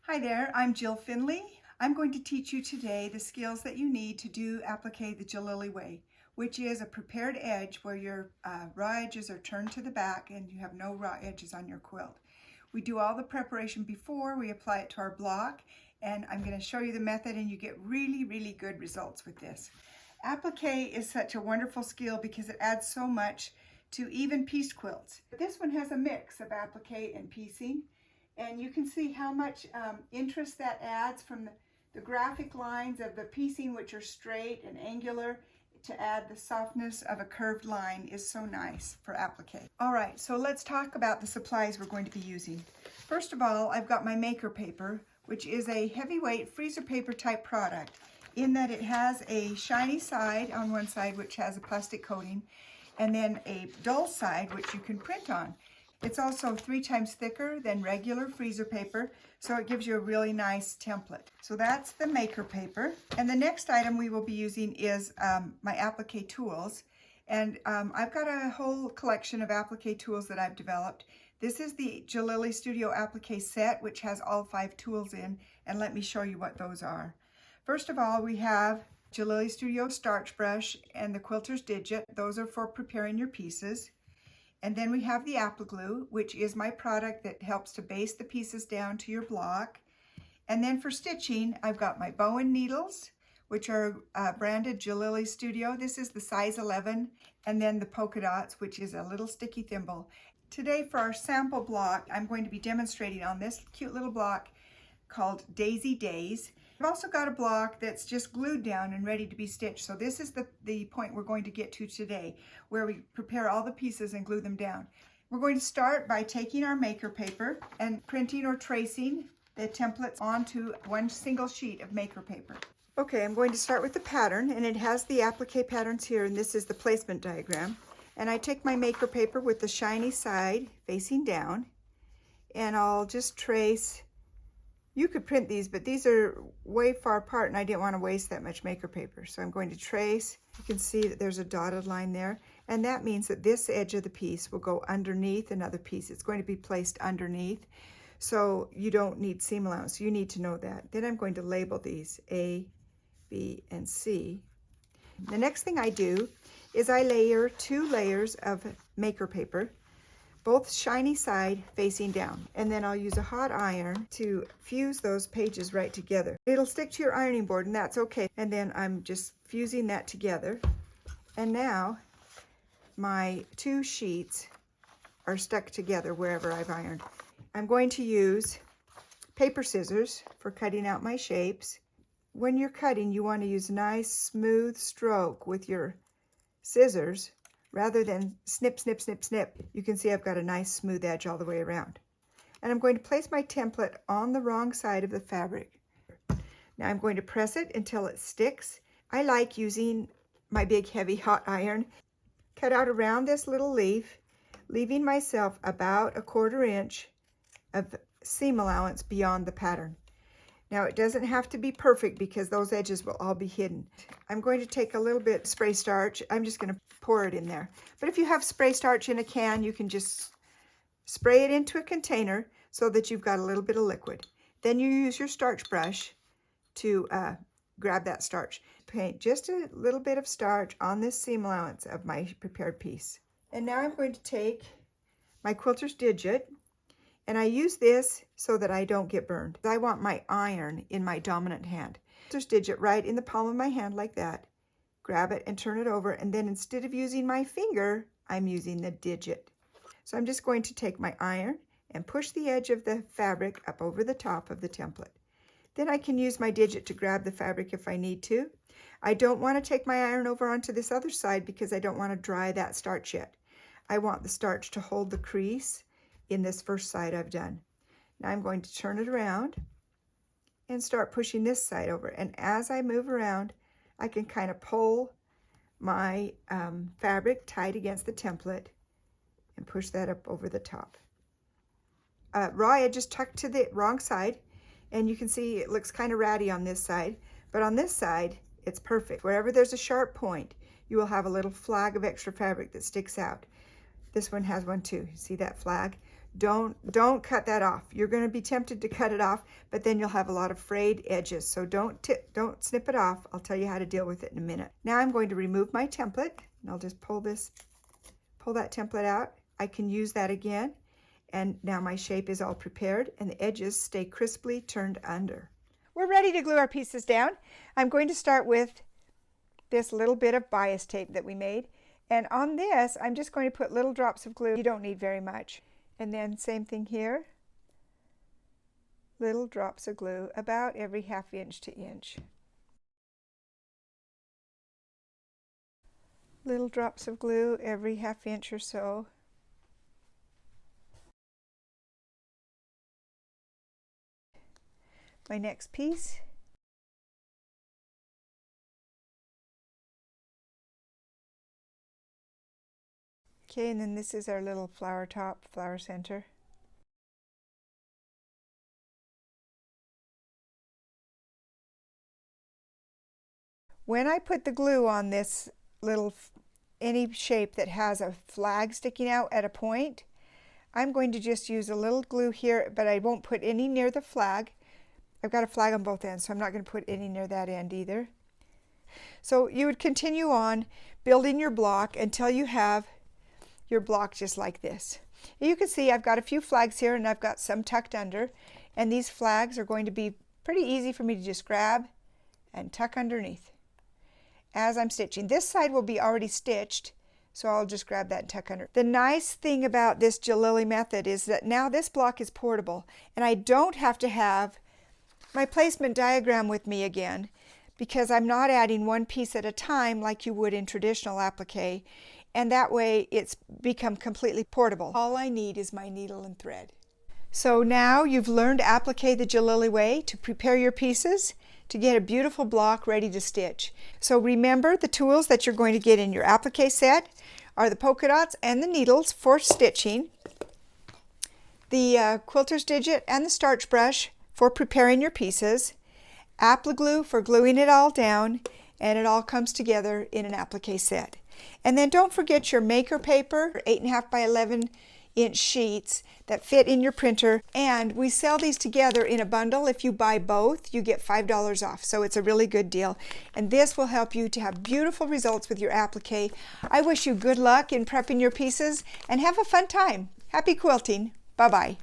Hi there, I'm Jill Finley. I'm going to teach you today the skills that you need to do Applique the Jillily Way, which is a prepared edge where your raw edges are turned to the back and you have no raw edges on your quilt. We do all the preparation before we apply it to our block, and I'm going to show you the method, and you get really good results with this. Applique is such a wonderful skill because it adds so much to even pieced quilts. This one has a mix of applique and piecing. And you can see how much interest that adds from the graphic lines of the piecing, which are straight and angular, to add the softness of a curved line is so nice for applique. All right, so let's talk about the supplies we're going to be using. First of all, I've got my maker paper, which is a heavyweight freezer paper type product, in that it has a shiny side on one side, which has a plastic coating, and then a dull side, which you can print on. It's also 3 times thicker than regular freezer paper, so it gives you a really nice template. So that's the maker paper. And the next item we will be using is my applique tools. And I've got a whole collection of applique tools that I've developed. This is the Jillily Studio applique set, which has all 5 tools in, and let me show you what those are. First of all, we have Jillily Studio starch brush and the quilter's digit. Those are for preparing your pieces. And then we have the Applique glue, which is my product that helps to baste the pieces down to your block. And then for stitching, I've got my bowen needles, which are branded Jillily Studio. This is the size 11. And then the polka dots, which is a little sticky thimble. Today for our sample block, I'm going to be demonstrating on this cute little block called Daisy Days. I've also got a block that's just glued down and ready to be stitched. So this is the point we're going to get to today, where we prepare all the pieces and glue them down. We're going to start by taking our maker paper and printing or tracing the templates onto one single sheet of maker paper. Okay, I'm going to start with the pattern, and it has the applique patterns here, and this is the placement diagram. And I take my maker paper with the shiny side facing down, and I'll just trace. You could print these, but these are way far apart and I didn't want to waste that much maker paper. So I'm going to trace. You can see that there's a dotted line there, and that means that this edge of the piece will go underneath another piece. It's going to be placed underneath, so you don't need seam allowance. You need to know that. Then I'm going to label these A, B, and C. The next thing I do is I layer 2 layers of maker paper, both shiny side facing down, and then I'll use a hot iron to fuse those pages right together. It'll stick to your ironing board, and that's okay. And then I'm just fusing that together, and now my 2 sheets are stuck together wherever I've ironed. I'm going to use paper scissors for cutting out my shapes. When you're cutting, you want to use a nice smooth stroke with your scissors rather than snip, snip, snip, snip. You can see I've got a nice smooth edge all the way around. And I'm going to place my template on the wrong side of the fabric. Now I'm going to press it until it sticks. I like using my big heavy hot iron. Cut out around this little leaf, leaving myself about a 1/4 inch of seam allowance beyond the pattern. Now it doesn't have to be perfect because those edges will all be hidden. I'm going to take a little bit spray starch. I'm just going to pour it in there. But if you have spray starch in a can, you can just spray it into a container so that you've got a little bit of liquid. Then you use your starch brush to grab that starch. Paint just a little bit of starch on this seam allowance of my prepared piece. And now I'm going to take my quilter's digit, and I use this so that I don't get burned. I want my iron in my dominant hand. Quilter's digit right in the palm of my hand like that. Grab it and turn it over, and then instead of using my finger, I'm using the digit. So I'm just going to take my iron and push the edge of the fabric up over the top of the template. Then I can use my digit to grab the fabric if I need to. I don't want to take my iron over onto this other side because I don't want to dry that starch yet. I want the starch to hold the crease in this first side I've done. Now I'm going to turn it around and start pushing this side over. And as I move around, I can kind of pull my fabric tight against the template and push that up over the top. Raw edge is tucked to the wrong side, and you can see it looks kind of ratty on this side, but on this side, it's perfect. Wherever there's a sharp point, you will have a little flag of extra fabric that sticks out. This one has one too. See that flag? Don't cut that off. You're going to be tempted to cut it off, but then you'll have a lot of frayed edges. So don't snip it off. I'll tell you how to deal with it in a minute. Now I'm going to remove my template, and I'll just pull that template out. I can use that again, and now my shape is all prepared, and the edges stay crisply turned under. We're ready to glue our pieces down. I'm going to start with this little bit of bias tape that we made, and on this I'm just going to put little drops of glue. You don't need very much. And then same thing here, little drops of glue about every 1/2 inch to inch. Little drops of glue every 1/2 inch or so. My next piece. Okay, and then this is our little flower top, flower center. When I put the glue on this little, any shape that has a flag sticking out at a point, I'm going to just use a little glue here, but I won't put any near the flag. I've got a flag on both ends, so I'm not going to put any near that end either. So you would continue on building your block until you have your block just like this. You can see I've got a few flags here, and I've got some tucked under, and these flags are going to be pretty easy for me to just grab and tuck underneath as I'm stitching. This side will be already stitched, so I'll just grab that and tuck under. The nice thing about this Jillily method is that now this block is portable, and I don't have to have my placement diagram with me again, because I'm not adding one piece at a time like you would in traditional applique, and that way it's become completely portable. All I need is my needle and thread. So now you've learned Applique the Jillily Way to prepare your pieces to get a beautiful block ready to stitch. So remember, the tools that you're going to get in your applique set are the polka dots and the needles for stitching, the quilter's digit and the starch brush for preparing your pieces, applique glue for gluing it all down, and it all comes together in an applique set. And then don't forget your maker paper, 8.5 by 11 inch sheets that fit in your printer, and we sell these together in a bundle. If you buy both, you get $5 off, so it's a really good deal, and this will help you to have beautiful results with your applique. I wish you good luck in prepping your pieces and have a fun time. Happy quilting. Bye-bye.